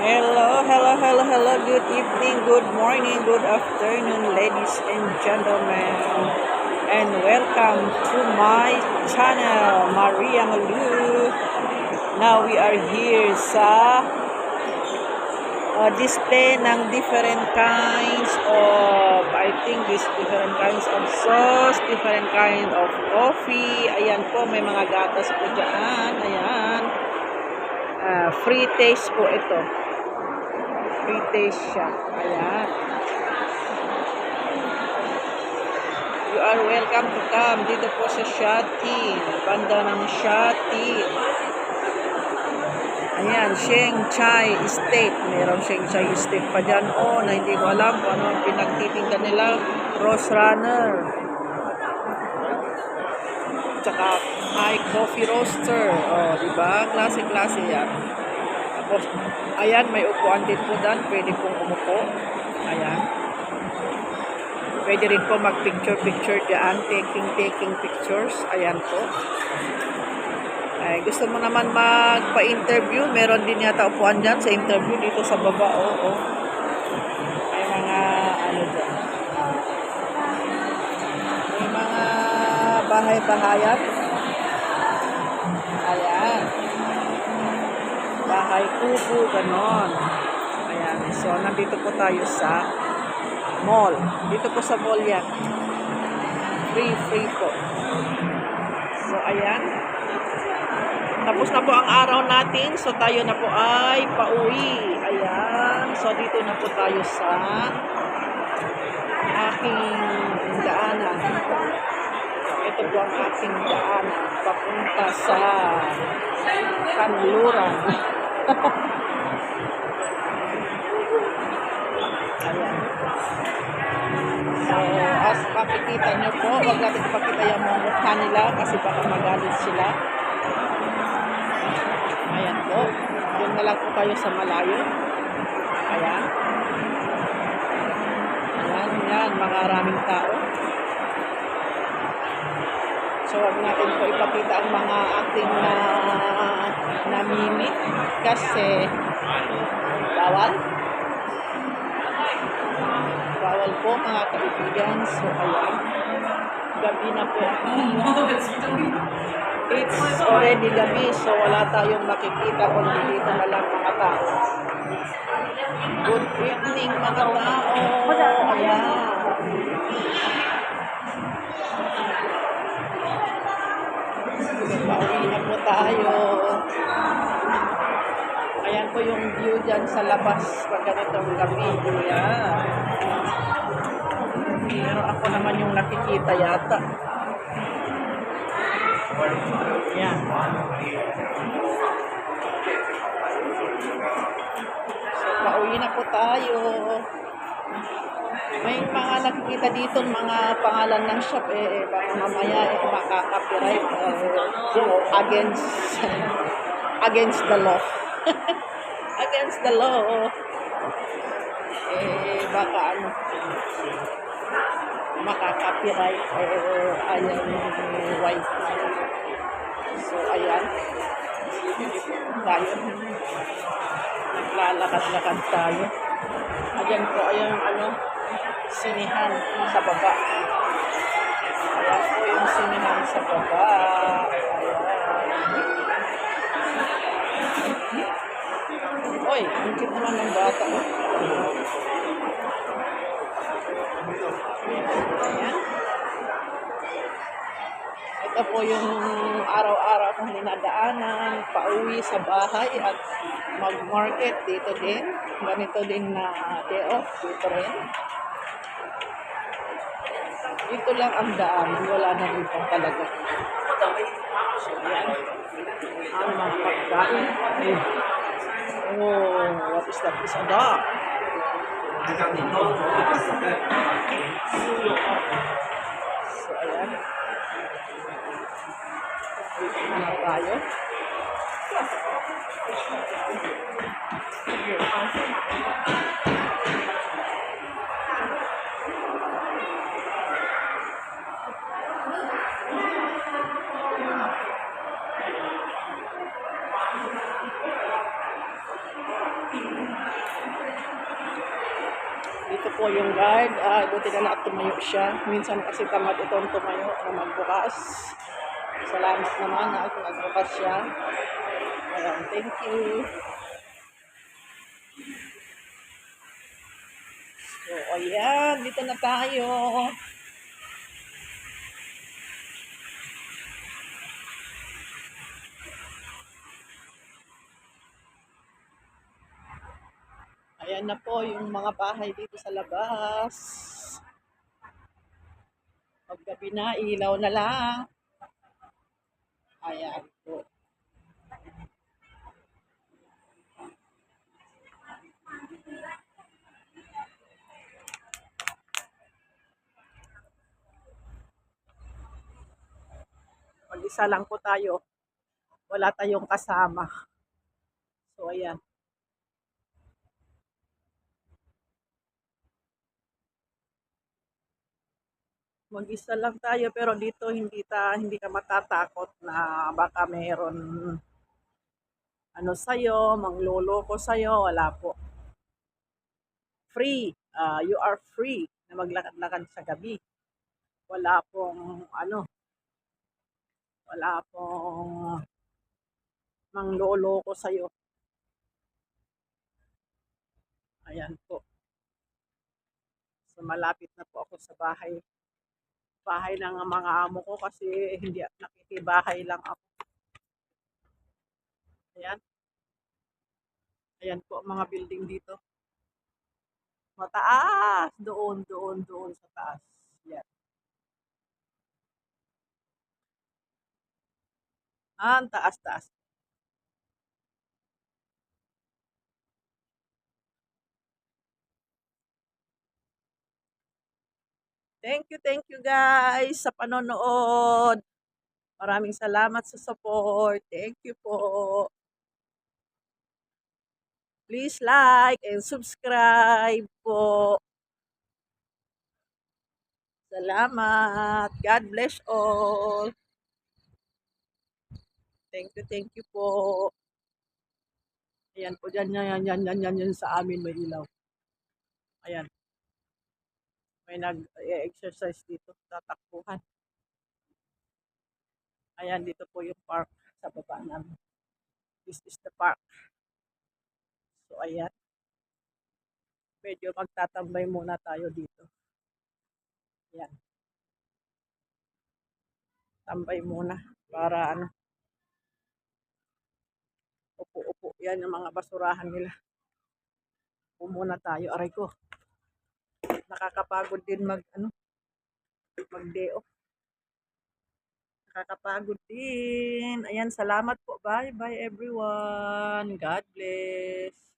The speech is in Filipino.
Hello, hello, hello, hello. Good evening, good morning, good afternoon, ladies and gentlemen. And welcome to my channel, Maria Malu. Now we are here sa display ng different kinds of, I think this different kinds of sauce, different kind of coffee. Ayan po, may mga gatas po dyan. Ayan. Free taste po ito. Free taste siya. Ayan. You are welcome to come dito po sa Shati. Banda ng Shati. Ayan, Sheng Chai Estate. Meron Sheng Chai Estate pa dyan. Na hindi ko alam kung ano ang pinagtitingnan nila. Rose Runner. Tsaka My Coffee Roaster. Diba? Klase-klase yan. Tapos, ayan, may upuan din po dyan. Pwede pong umupo. Ayan. Pwede rin po mag-picture-picture dyan. Taking pictures. Ayan po. Ay, gusto mo naman magpa-interview. Meron din yata upuan dyan sa interview dito sa baba. May mga ano dyan. May mga bahay-bahayan. Ayan. Bahay kubo, ganon. Ayan. So, nandito po tayo sa mall. Dito po sa mall yan. Free po. So, ayan. Tapos na po ang araw natin. So, tayo na po ay pauwi. Ayan. So, dito na po tayo sa aking daanan. Ito po ang aking daanan. Papunta sa Kanluran. Ayan. So, as makikita nyo po, huwag natin ipakita yung mga mukha nila kasi baka magalit sila. Ayan po. Yun na lang po tayo sa malayo. Ayan. Ayan, maraming tao. So, huwag natin po ipakita ang mga ating namimit kasi bawal. Bawal po mga kaibigan. So, ayan. Gabi na po. It's already gabi. So, wala tayong makikita kundi dito na lang mga tao. Good evening mga tao. Ayan. Pauwi na po tayo. Ayan po yung view dyan sa labas pag ganitong gabi. Ayan. Pero ako naman yung nakikita yata. Ayan. So, pauwi na po tayo. May mga nakikita dito mga pangalan ng shop baka mamaya makaka-copyright against the law. Against the law. Baka ano makaka-copyright ayan white. So ayan. Tayo. Naglalakad-lakad tayo. Ayan po, ayan ano sinihan sa baba. Ayan po yung sinihan sa baba. Ayan. Oy, ang cute naman ng bata. Ayan. Ito po yung araw-araw kong dinadaanan, pauwi sa bahay at mag-market dito din. Ganito din na day off dito rin. Dito lang ang daan, wala na dito talaga. So, yan. Ang mga pagkain. What is that? Is a dog. So, ayan. Dito na tayo. Ito po yung guard. Buti na lang at tumayo siya. Minsan kasi tamad itong tumayo na magbukas. Salamat naman at nagbukas siya. Ayan, thank you. So, ayan, dito na tayo. Ayan na po yung mga bahay dito sa labas. Paggabi na, ilaw na lang. Ayan po. Mag-isa lang po tayo. Wala tayong kasama. So, ayan. Mag-isa lang tayo pero dito hindi ka matatakot na baka meron ano sa'yo, mangloloko sa'yo, wala po. Free, you are free na maglakad-lakad sa gabi. Wala pong ano, wala pong mangloloko sa'yo. Ayan po. So malapit na po ako sa bahay ng mga amo ko kasi hindi nakikibahay lang ako. Ayan. Ayan po mga building dito. Mataas. Doon sa taas. Yan. Ang taas-taas. Thank you guys sa panonood. Maraming salamat sa support. Thank you po. Please like and subscribe po. Salamat. God bless all. Thank you po. Ayan po, yan sa amin may ilaw. Ayan, may nag-exercise dito, tatakbuhan. Ayan, dito po yung park sa baba namin. This is the park. So, ayan. Medyo magtatambay muna tayo dito. Ayan. Tambay muna para ano. Upo-upo. Yan yung mga basurahan nila. Upo muna tayo. Aray ko. Nakakapagod din mag-day off. Nakakapagod din. Ayan, salamat po. Bye everyone. God bless.